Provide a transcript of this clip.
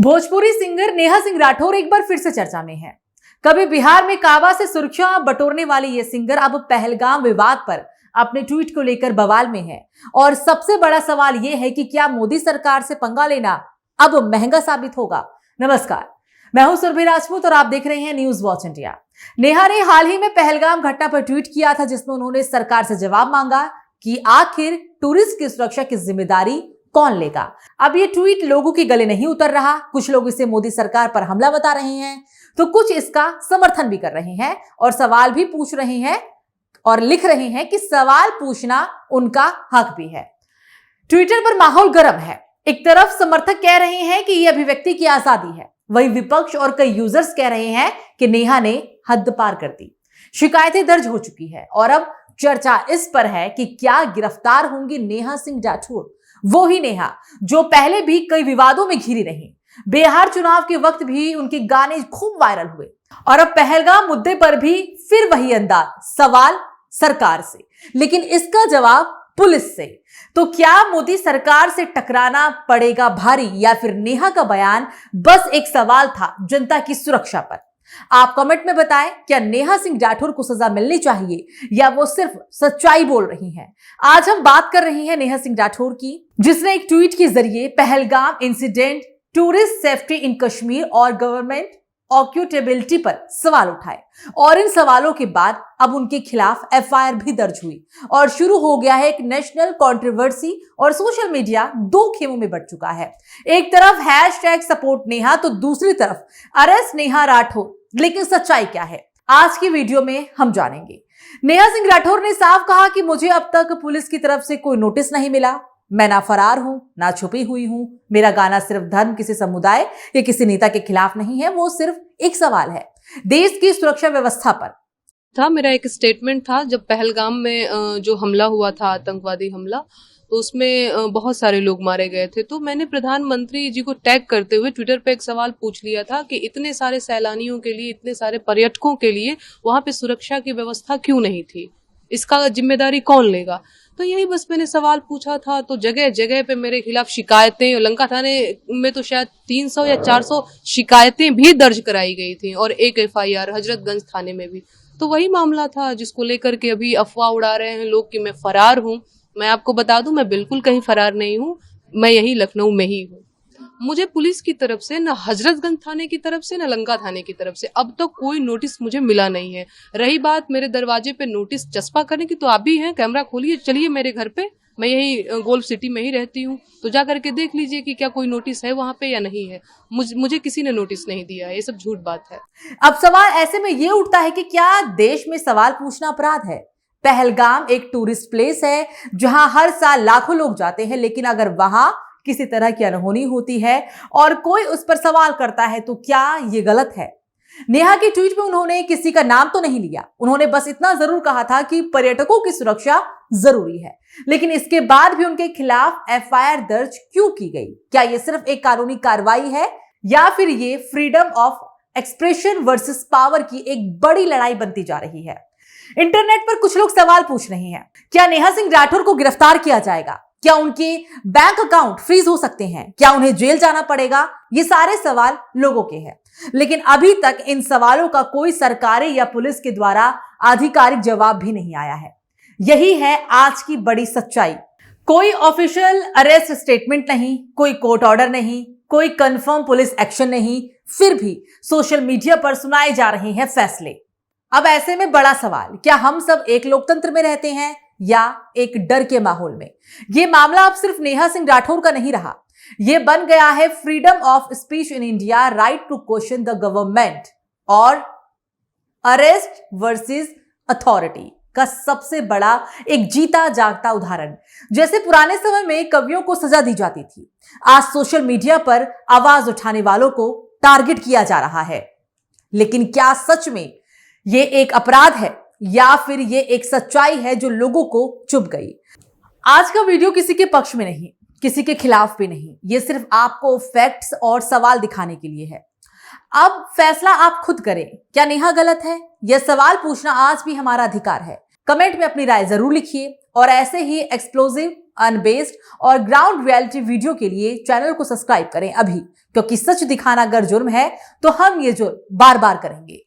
Bhojpuri singer Neha Singh Rathore एक बार फिर से चर्चा में है। कभी बिहार में काबा से सुर्खियां बटोरने वाली ये सिंगर अब पहलगाम विवाद पर अपने ट्वीट को लेकर बवाल में है। और सबसे बड़ा सवाल यह है कि क्या मोदी सरकार से पंगा लेना अब महंगा साबित होगा। नमस्कार, मैं हूं सुरभि राजपूत और आप देख रहे हैं न्यूज वॉच इंडिया। नेहा ने हाल ही में पहलगाम घटना पर ट्वीट किया था, जिसमें उन्होंने सरकार से जवाब मांगा कि आखिर टूरिस्ट की सुरक्षा की जिम्मेदारी कौन लेगा। अब ये ट्वीट लोगों के गले नहीं उतर रहा। कुछ लोग इसे मोदी सरकार पर हमला बता रहे हैं, तो कुछ इसका समर्थन भी कर रहे हैं और सवाल भी पूछ रहे हैं और लिख रहे हैं कि सवाल पूछना उनका हक भी है। ट्विटर पर माहौल गर्म है। एक तरफ समर्थक कह रहे हैं कि यह अभिव्यक्ति की आजादी है, वहीं विपक्ष और कई यूजर्स कह रहे हैं कि नेहा ने हद पार कर दी। शिकायतें दर्ज हो चुकी है और अब चर्चा इस पर है कि क्या गिरफ्तार होंगी नेहा सिंह राठौर, वो ही नेहा जो पहले भी कई विवादों में घिरी रही। बिहार चुनाव के वक्त भी उनके गाने खूब वायरल हुए और अब पहलगाम मुद्दे पर भी फिर वही अंदाज, सवाल सरकार से, लेकिन इसका जवाब पुलिस से। तो क्या मोदी सरकार से टकराना पड़ेगा भारी, या फिर नेहा का बयान बस एक सवाल था जनता की सुरक्षा पर। आप कमेंट में बताएं, क्या नेहा सिंह राठौर को सजा मिलनी चाहिए या वो सिर्फ सच्चाई बोल रही हैं। आज हम बात कर रहे हैं नेहा सिंह राठौर की, जिसने एक ट्वीट के जरिए Pahalgam incident, tourist safety in Kashmir और गवर्नमेंट ऑक्यूटेबिलिटी पर सवाल उठाए। और इन सवालों के बाद अब उनके खिलाफ एफआईआर भी दर्ज हुई और शुरू हो गया है एक नेशनल कंट्रोवर्सी। और सोशल मीडिया दो खेमों में बंट चुका है। एक तरफ हैशटैग सपोर्ट नेहा, तो दूसरी तरफ अरेस्ट नेहा राठौर। लेकिन सच्चाई क्या है, आज की वीडियो में हम जानेंगे। नेहा सिंह राठौर ने साफ कहा कि मुझे अब तक पुलिस की तरफ से कोई नोटिस नहीं मिला। मैं ना फरार हूं ना छुपी हुई हूं। मेरा गाना सिर्फ धर्म, किसी समुदाय या किसी नेता के खिलाफ नहीं है। वो सिर्फ एक सवाल है देश की सुरक्षा व्यवस्था पर था। मेरा एक स्टेटमेंट था जब पहलगाम में जो हमला हुआ था, आतंकवादी हमला, तो उसमें बहुत सारे लोग मारे गए थे। तो मैंने प्रधानमंत्री जी को टैग करते हुए ट्विटर पे एक सवाल पूछ लिया था कि इतने सारे सैलानियों के लिए, इतने सारे पर्यटकों के लिए वहां पे सुरक्षा की व्यवस्था क्यों नहीं थी, इसका जिम्मेदारी कौन लेगा। तो यही बस मैंने सवाल पूछा था। तो जगह जगह पे मेरे खिलाफ शिकायतें, लंका थाने में तो शायद 300 या 400 शिकायतें भी दर्ज कराई गई थी और एक एफआईआर हजरतगंज थाने में भी। तो वही मामला था जिसको लेकर के अभी अफवाह उड़ा रहे हैं लोग कि मैं फरार हूं। मैं आपको बता दूं, मैं बिल्कुल कहीं फरार नहीं हूं। मैं यही लखनऊ में ही हूं। मुझे पुलिस की तरफ से, न हजरतगंज थाने की तरफ से, न लंका थाने की तरफ से अब तक कोई नोटिस मुझे मिला नहीं है। रही बात मेरे दरवाजे पे नोटिस चस्पा करने की, तो आप भी हैं, कैमरा खोलिए, चलिए मेरे घर पे। मैं यही गोल्फ सिटी में ही रहती हूँ, तो जा करके देख लीजिए कि क्या कोई नोटिस है वहां पे या नहीं है। मुझे किसी ने नोटिस नहीं दिया है। ये सब झूठ बात है। अब सवाल ऐसे में ये उठता है कि क्या देश में सवाल पूछना अपराध है। पहलगाम एक टूरिस्ट प्लेस है जहां हर साल लाखों लोग जाते हैं, लेकिन अगर वहां किसी तरह की अनहोनी होती है और कोई उस पर सवाल करता है, तो क्या ये गलत है। नेहा की ट्वीट में उन्होंने किसी का नाम तो नहीं लिया। उन्होंने बस इतना जरूर कहा था कि पर्यटकों की सुरक्षा जरूरी है। लेकिन इसके बाद भी उनके खिलाफ एफआईआर दर्ज क्यों की गई? क्या ये सिर्फ एक कानूनी कार्रवाई है या फिर ये freedom of expression versus power की एक बड़ी लड़ाई बनती जा रही है। इंटरनेट पर कुछ लोग सवाल पूछ रहे हैं, क्या नेहा सिंह राठौर को गिरफ्तार किया जाएगा? क्या उनके बैंक अकाउंट फ्रीज हो सकते हैं? क्या उन्हें जेल जाना पड़ेगा? ये सारे सवाल लोगों के हैं, लेकिन अभी तक इन सवालों का कोई सरकारी या पुलिस के द्वारा आधिकारिक जवाब भी नहीं आया है। यही है आज की बड़ी सच्चाई। कोई ऑफिशियल अरेस्ट स्टेटमेंट नहीं, कोई कोर्ट ऑर्डर नहीं, कोई कंफर्म पुलिस एक्शन नहीं, फिर भी सोशल मीडिया पर सुनाए जा रहे हैं फैसले। अब ऐसे में बड़ा सवाल, क्या हम सब एक लोकतंत्र में रहते हैं या एक डर के माहौल में? यह मामला अब सिर्फ नेहा सिंह राठौर का नहीं रहा, यह बन गया है freedom of speech in India, right to question the government और अरेस्ट वर्सेस अथॉरिटी का सबसे बड़ा एक जीता जागता उदाहरण। जैसे पुराने समय में कवियों को सजा दी जाती थी, आज सोशल मीडिया पर आवाज उठाने वालों को टारगेट किया जा रहा है। लेकिन क्या सच में ये एक अपराध है या फिर ये एक सच्चाई है जो लोगों को चुभ गई? आज का वीडियो किसी के पक्ष में नहीं, किसी के खिलाफ भी नहीं, ये सिर्फ आपको फैक्ट्स और सवाल दिखाने के लिए है। अब फैसला आप खुद करें, क्या नेहा गलत है? यह सवाल पूछना आज भी हमारा अधिकार है। कमेंट में अपनी राय जरूर लिखिए और ऐसे ही एक्सप्लोसिव अनबेस्ड और ग्राउंड रियलिटी वीडियो के लिए चैनल को सब्सक्राइब करें अभी, क्योंकि सच दिखाना अगर जुर्म है तो हम ये जुर्म बार बार करेंगे।